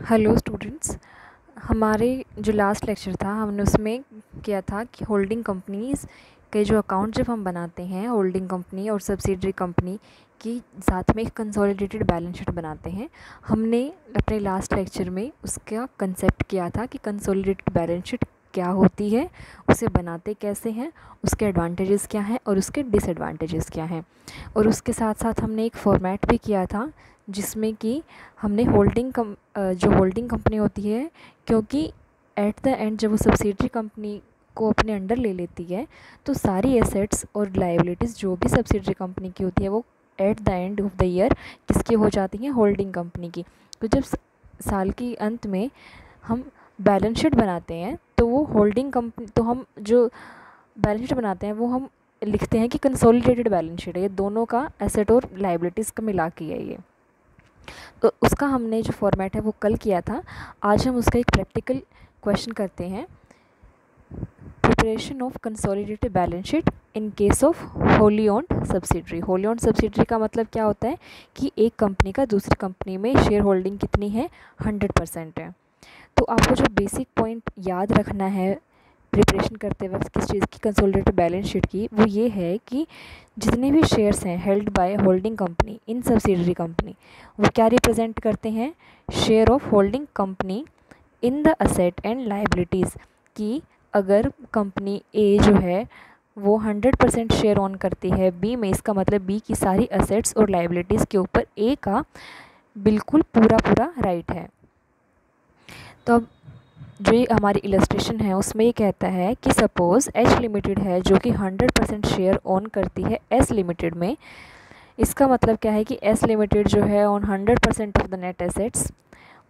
Hello students. हमारे जो last lecture था हमने उसमें किया था कि होल्डिंग कंपनीज़ के जो अकाउंट जब हम बनाते हैं होल्डिंग कंपनी और सब्सिडरी कंपनी की साथ में एक कंसोलिडेटेड बैलेंस शीट बनाते हैं। हमने अपने लास्ट लेक्चर में उसका कंसेप्ट किया था कि कंसोलिडेटेड बैलेंस शीट क्या होती है, उसे बनाते कैसे हैं, उसके एडवांटेजेस क्या हैं और उसके डिसएडवांटेजेस क्या हैं। और उसके साथ साथ हमने एक फॉर्मेट भी किया था जिसमें कि हमने जो होल्डिंग कंपनी होती है, क्योंकि एट द एंड जब वो सब्सिडरी कंपनी को अपने अंडर ले लेती है तो सारी एसेट्स और लायबिलिटीज़ जो भी सब्सिडरी कंपनी की होती है वो at the end of the year किसकी हो जाती हैं, होल्डिंग कंपनी की। तो जब साल के अंत में हम बैलेंस शीट बनाते हैं तो वो होल्डिंग कंपनी, तो हम जो बैलेंस शीट बनाते हैं वो हम लिखते हैं कि कंसोलिडेटेड बैलेंस शीट है, ये दोनों का एसेट और लायबिलिटीज़ का मिला के है ये। तो उसका हमने जो फॉर्मेट है वो कल किया था। आज हम उसका एक प्रैक्टिकल क्वेश्चन करते हैं। Preparation of consolidated balance sheet in case of wholly owned subsidiary. Wholly owned subsidiary का मतलब क्या होता है कि एक कंपनी का दूसरी कंपनी में शेयर होल्डिंग कितनी है, 100% है। तो आपको जो बेसिक पॉइंट याद रखना है प्रिपरेशन करते वक्त किस चीज़ की, कंसोलिडेटेड बैलेंस शीट की, वो ये है कि जितने भी शेयर्स हैं held by holding company in subsidiary company, वो क्या रिप्रेजेंट करते हैं, share of holding company in the asset and liabilities. कि अगर कंपनी ए जो है वो 100% शेयर ऑन करती है बी में, इसका मतलब बी की सारी असेट्स और लायबिलिटीज़ के ऊपर ए का बिल्कुल पूरा राइट है। तो अब जो ये हमारी इलस्ट्रेशन है उसमें ये कहता है कि सपोज़ एच लिमिटेड है जो कि 100% शेयर ऑन करती है एस लिमिटेड में। इसका मतलब क्या है कि एस लिमिटेड जो है on 100% of the net assets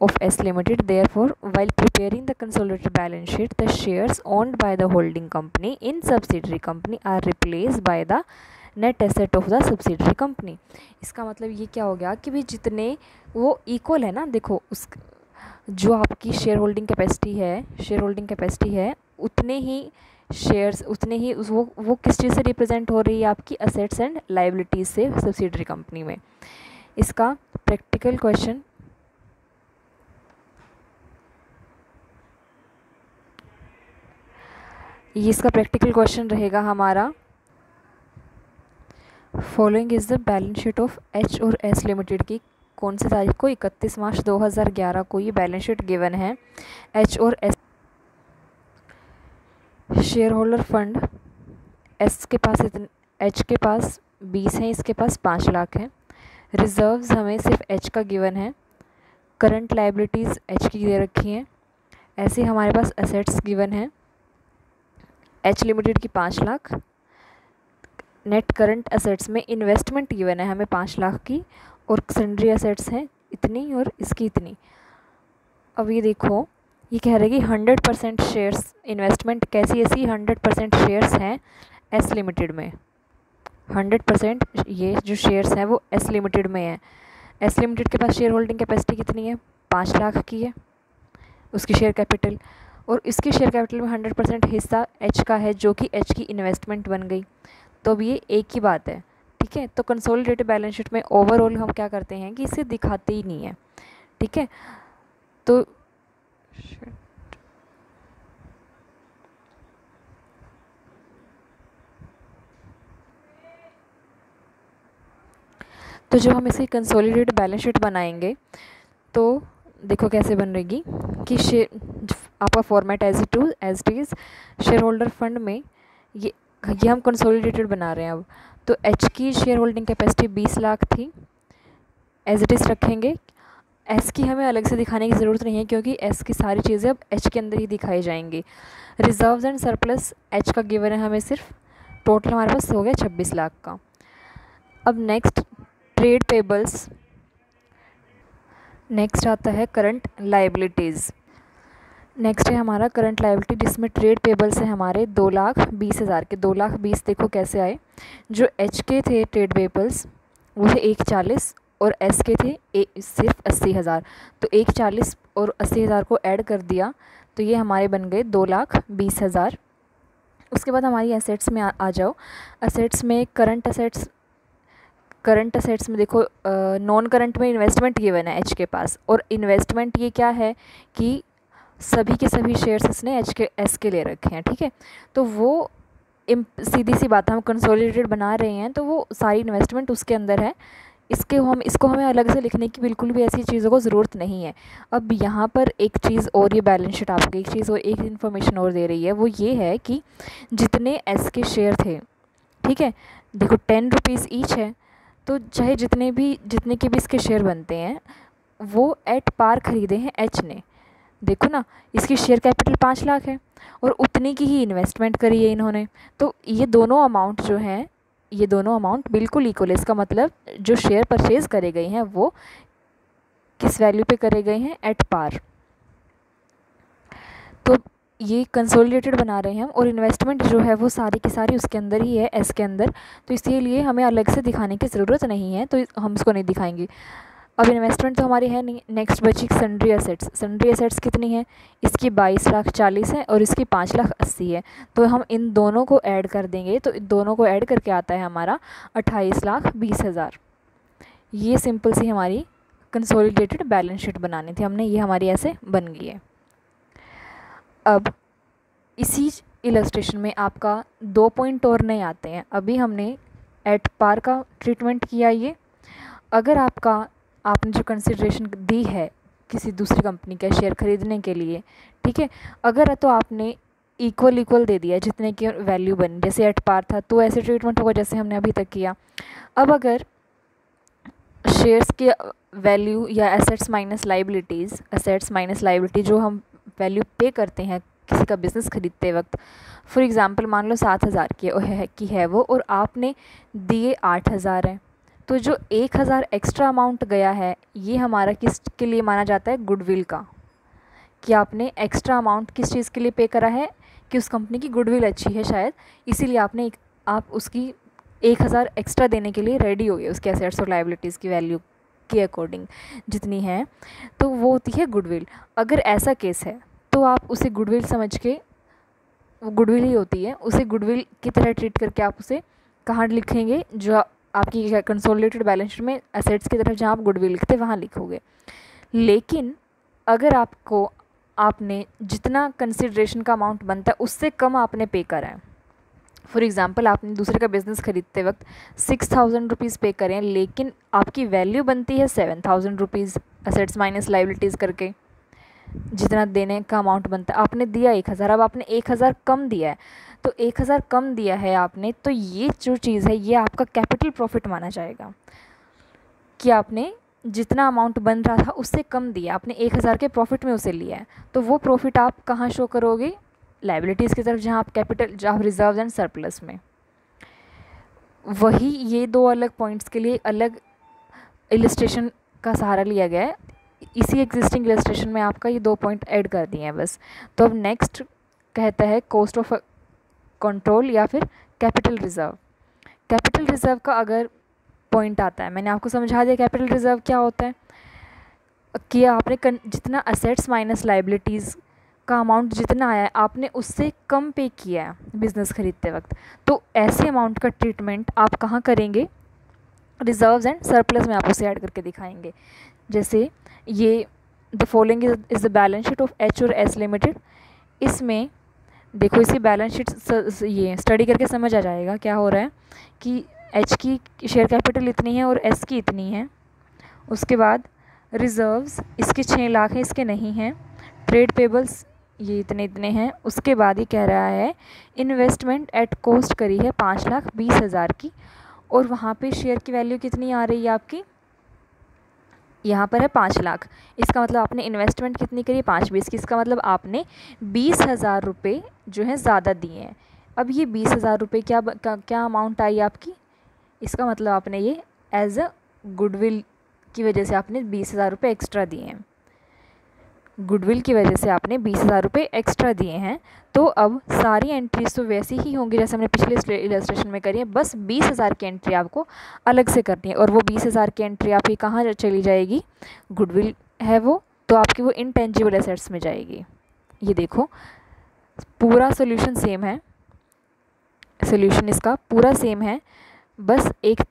of S Limited. Therefore, while preparing the consolidated balance sheet, the shares owned by the holding company in subsidiary company are replaced by the net asset of the subsidiary company. इसका मतलब ये क्या हो गया कि भाई जितने वो इक्वल है ना, देखो उस जो आपकी शेयर होल्डिंग कैपेसिटी है उतने ही शेयर्स, उतने ही वो किस चीज़ से रिप्रेजेंट हो रही है, आपकी असेट्स एंड लाइबिलिटीज़ से सब्सिडरी कंपनी में। इसका प्रैक्टिकल क्वेश्चन इसका प्रैक्टिकल क्वेश्चन रहेगा हमारा, following is the balance sheet of H और एस लिमिटेड की कौन सी तारीख को, 31 मार्च 2011 को ये बैलेंस शीट गिवन है। एच और S share holder fund, H के पास 20 है, इसके पास 5 लाख है। रिजर्व्स हमें सिर्फ एच का गिवन है। करंट लाइबिलिटीज़ एच की दे रखी हैं। ऐसे हमारे पास असेट्स गिवन है, एच लिमिटेड की 5 लाख। नेट करंट असेट्स में इन्वेस्टमेंट गिवन है हमें 5 लाख की, और सन्ड्री असेट्स हैं इतनी और इसकी इतनी। अब ये देखो, ये कह रहे हैं कि 100% शेयर्स, इन्वेस्टमेंट कैसी ऐसी 100% शेयर्स हैं एस लिमिटेड में। 100% ये जो शेयर्स हैं वो एस लिमिटेड में है। एस लिमिटेड के पास शेयर होल्डिंग कैपेसिटी कितनी है, 5 लाख की है उसकी शेयर कैपिटल, और इसकी शेयर कैपिटल में 100% हिस्सा एच का है जो कि एच की इन्वेस्टमेंट बन गई। तो अब ये एक ही बात है, ठीक है। तो कंसोलिडेटेड बैलेंस शीट में ओवरऑल हम क्या करते हैं कि इसे दिखाते ही नहीं है, ठीक है। तो जब हम इसे कंसोलिडेटेड बैलेंस शीट बनाएंगे तो देखो कैसे बन रहेगी कि आपका format as it is share holder fund में ये हम कंसोलिडेटेड बना रहे हैं अब। तो एच की शेयर होल्डिंग कैपेसिटी 20 लाख थी, एज इट इज़ रखेंगे। एस की हमें अलग से दिखाने की ज़रूरत नहीं है क्योंकि एस की सारी चीज़ें अब एच के अंदर ही दिखाई जाएंगी। रिजर्व्स एंड सरप्लस एच का गिवन है हमें सिर्फ, टोटल हमारे पास हो गया 26 लाख का। अब नेक्स्ट ट्रेड पेबल्स, नेक्स्ट आता है करंट लाइबिलिटीज़। नेक्स्ट है हमारा करंट लाइबिलिटी जिसमें ट्रेड पेबल्स है हमारे 2,20,000 के। 2,20,000 देखो कैसे आए, जो एच के थे ट्रेड पेबल्स वो थे 1,40,000 और एस के थे सिर्फ 80,000। तो 1,40,000 और 80,000 को ऐड कर दिया तो ये हमारे बन गए 2,20,000। उसके बाद हमारी एसेट्स में आ जाओ। असेट्स में करंट असेट्स करंट असेट्स में देखो नॉन करंट में इन्वेस्टमेंट गिवन है एच के पास, और इन्वेस्टमेंट ये क्या है कि सभी के सभी शेयर्स इसने एस के ले रखे हैं, ठीक है। तो वो सीधी सी बात है, हम कंसोलिडेटेड बना रहे हैं तो वो सारी इन्वेस्टमेंट उसके अंदर है, इसको हमें अलग से लिखने की बिल्कुल भी ऐसी चीज़ों को ज़रूरत नहीं है। अब यहाँ पर एक चीज़ और, ये बैलेंस शीट आपको एक चीज़ और एक इन्फॉर्मेशन और दे रही है, वो ये है कि जितने एस के शेयर थे, ठीक है, देखो 10 रुपीज़ ईच है, तो चाहे जितने के भी इसके शेयर बनते हैं वो एट पार ख़रीदे हैं एच ने, देखो ना, इसकी शेयर कैपिटल 5 लाख है और उतनी की ही इन्वेस्टमेंट करी है इन्होंने। तो ये दोनों अमाउंट जो हैं, ये दोनों अमाउंट बिल्कुल इक्वल है। इसका मतलब जो शेयर परचेज करे गए हैं वो किस वैल्यू पे करे गए हैं, एट पार। तो ये कंसोलिडेटेड बना रहे हैं हम, और इन्वेस्टमेंट जो है वो सारी की सारी उसके अंदर ही है, एस के अंदर, तो इसीलिए हमें अलग से दिखाने की ज़रूरत नहीं है, तो हम इसको नहीं दिखाएंगे। अब इन्वेस्टमेंट तो हमारी है नहीं, नेक्स्ट बची सन्ड्री एसेट्स। सन्ड्री एसेट्स कितनी है, इसकी 22,40,000 है और इसकी 5,80,000 है, तो हम इन दोनों को ऐड कर देंगे, तो इन दोनों को ऐड करके आता है हमारा 28,20,000। ये सिंपल सी हमारी कंसोलिडेटेड बैलेंस शीट बनानी थी हमने, ये हमारी ऐसे बन गई है। अब इसी इलस्ट्रेशन में आपका 2 पॉइंट और नए आते हैं। अभी हमने एट पार का ट्रीटमेंट किया, ये अगर आपने जो कंसिडरेशन दी है किसी दूसरी कंपनी का शेयर खरीदने के लिए, ठीक है, अगर तो आपने इक्वल दे दिया जितने की वैल्यू बनी, जैसे एट पार था तो ऐसे ट्रीटमेंट होगा जैसे हमने अभी तक किया। अब अगर शेयर्स की वैल्यू या एसेट्स माइनस लाइबिलिटी जो हम वैल्यू पे करते हैं किसी का बिज़नेस खरीदते वक्त, फॉर एग्ज़ाम्पल मान लो 7,000 की है वो, और आपने दिए 8,000 है, तो जो 1,000 एक्स्ट्रा अमाउंट गया है ये हमारा किस के लिए माना जाता है, गुडविल का, कि आपने एक्स्ट्रा अमाउंट किस चीज़ के लिए पे करा है, कि उस कंपनी की गुडविल अच्छी है शायद, इसीलिए आप उसकी 1,000 एक्स्ट्रा देने के लिए रेडी हो गए, उसके एसेट्स और लाइबिलिटीज़ की वैल्यू के अकॉर्डिंग जितनी है, तो वो होती है गुडविल। अगर ऐसा केस है तो आप उसे गुडविल समझ के, वो गुडविल ही होती है, उसे गुडविल की तरह ट्रीट करके आप उसे कहाँ लिखेंगे, जो आपकी कंसोलिडेटेड बैलेंस शीट में एसेट्स की तरफ जहाँ आप गुडविल लिखते वहाँ लिखोगे। लेकिन अगर आपने जितना कंसिडरेशन का अमाउंट बनता है उससे कम आपने पे करा है, फॉर एग्ज़ाम्पल आपने दूसरे का बिज़नेस खरीदते वक्त 6,000 रुपीज़ पे करें, लेकिन आपकी वैल्यू बनती है 7,000 रुपीज़, एसेट्स माइनस लाइबिलिटीज़ करके जितना देने का अमाउंट बनता है, आपने दिया 1,000, अब आपने 1,000 कम दिया है, तो 1,000 कम दिया है आपने, तो ये जो चीज़ है ये आपका कैपिटल प्रॉफिट माना जाएगा, कि आपने जितना अमाउंट बन रहा था उससे कम दिया, आपने 1,000 के प्रॉफिट में उसे लिया है, तो वो प्रॉफिट आप कहाँ शो करोगे, लाइबिलिटीज़ की तरफ, जहाँ आप रिजर्व एंड सरप्लस में। वही ये दो अलग पॉइंट्स के लिए अलग इलस्ट्रेशन का सहारा लिया गया है, इसी एग्जिस्टिंग इलस्ट्रेशन में आपका ये 2 पॉइंट ऐड कर दिए हैं बस। तो अब नेक्स्ट कहता है कॉस्ट ऑफ कंट्रोल या फिर कैपिटल रिज़र्व। कैपिटल रिज़र्व का अगर पॉइंट आता है, मैंने आपको समझा दिया कैपिटल रिज़र्व क्या होता है, कि आपने जितना असेट्स माइनस लाइबिलिटीज़ का अमाउंट जितना आया है आपने उससे कम पे किया है बिज़नेस खरीदते वक्त, तो ऐसे अमाउंट का ट्रीटमेंट आप कहाँ करेंगे, रिजर्व्स एंड सरप्लस में आप उसे ऐड करके दिखाएंगे। जैसे ये the following is the balance sheet of H और एस लिमिटेड, इसमें देखो इसी बैलेंस शीट ये स्टडी करके समझ आ जाएगा क्या हो रहा है, कि एच की शेयर कैपिटल इतनी है और एस की इतनी है, उसके बाद रिज़र्व्स इसके 6 लाख हैं, इसके नहीं हैं, ट्रेड पेबल्स ये इतने हैं, उसके बाद ही कह रहा है इन्वेस्टमेंट एट कॉस्ट करी है 5,20,000 की, और वहाँ पे शेयर की वैल्यू कितनी आ रही है आपकी, यहाँ पर है 5 लाख, इसका मतलब आपने इन्वेस्टमेंट कितनी करी, 5,20 की, इसका मतलब आपने 20,000 रुपये जो है ज़्यादा दिए हैं। अब ये 20,000 रुपये क्या अमाउंट आई आपकी, इसका मतलब आपने ये एज अ गुडविल की वजह से आपने 20,000 रुपये एक्स्ट्रा दिए हैं, गुडविल की वजह से आपने 20,000 रुपये एक्स्ट्रा दिए हैं। तो अब सारी एंट्रीज तो वैसी ही होंगी जैसे हमने पिछले इलस्ट्रेशन में करी है, बस 20,000 की एंट्री आपको अलग से करनी है, और वो 20,000 की एंट्री आपकी कहाँ चली जाएगी, गुडविल है वो, तो आपकी वो इनटेंजिबल एसेट्स में जाएगी। ये देखो पूरा सोल्यूशन सेम है, सोल्यूशन इसका पूरा सेम है, बस एक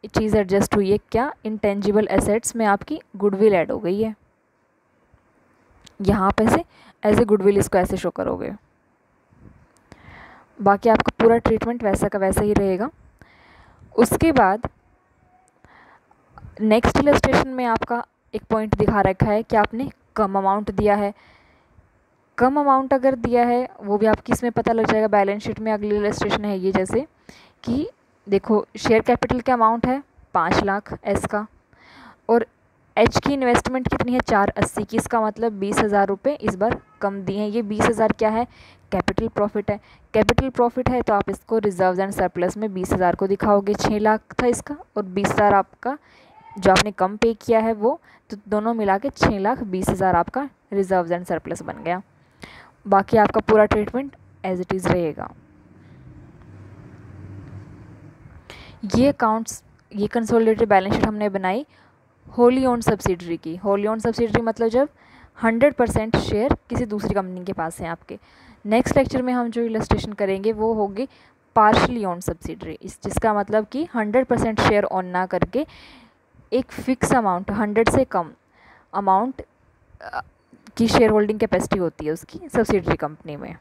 चीज़ एडजस्ट हुई है क्या, इंटेंजिबल एसेट्स में आपकी गुडविल ऐड हो गई है। यहाँ पे से एज ए गुडविल इसको ऐसे शो करोगे। बाकी आपका पूरा ट्रीटमेंट वैसा का वैसा ही रहेगा। उसके बाद नेक्स्ट इलस्ट्रेशन में आपका एक पॉइंट दिखा रखा है कि आपने कम अमाउंट दिया है। कम अमाउंट अगर दिया है वो भी आपकी इसमें पता लग जाएगा बैलेंस शीट में। अगली इलस्ट्रेशन है ये, जैसे कि देखो शेयर कैपिटल का अमाउंट है 5 लाख एस का, और एच की इन्वेस्टमेंट कितनी है 480 की। इसका मतलब 20,000 रुपये इस बार कम दिए हैं। ये 20,000 क्या है, कैपिटल प्रॉफिट है। कैपिटल प्रॉफिट है तो आप इसको रिजर्व्स एंड सरप्लस में 20,000 को दिखाओगे। 6 लाख था इसका और 20,000 आपका जो आपने कम पे किया है वो, तो दोनों मिला के 6,20,000 आपका रिजर्व्स एंड सरप्लस बन गया। बाकी आपका पूरा ट्रीटमेंट एज इट इज़ रहेगा। ये अकाउंट्स, ये कंसोलिडेटेड बैलेंस शीट हमने बनाई होली ओन्ड सब्सिडरी की। होली ओन्ड सब्सिडरी मतलब जब 100% शेयर किसी दूसरी कंपनी के पास है आपके। नेक्स्ट लेक्चर में हम जो इलस्ट्रेशन करेंगे वो होगी पार्शली ओन्ड सब्सिडरी, जिसका मतलब कि 100% शेयर ऑन ना करके एक फ़िक्स अमाउंट 100 से कम अमाउंट की शेयर होल्डिंग कैपेसिटी होती है उसकी सब्सिडरी कंपनी में।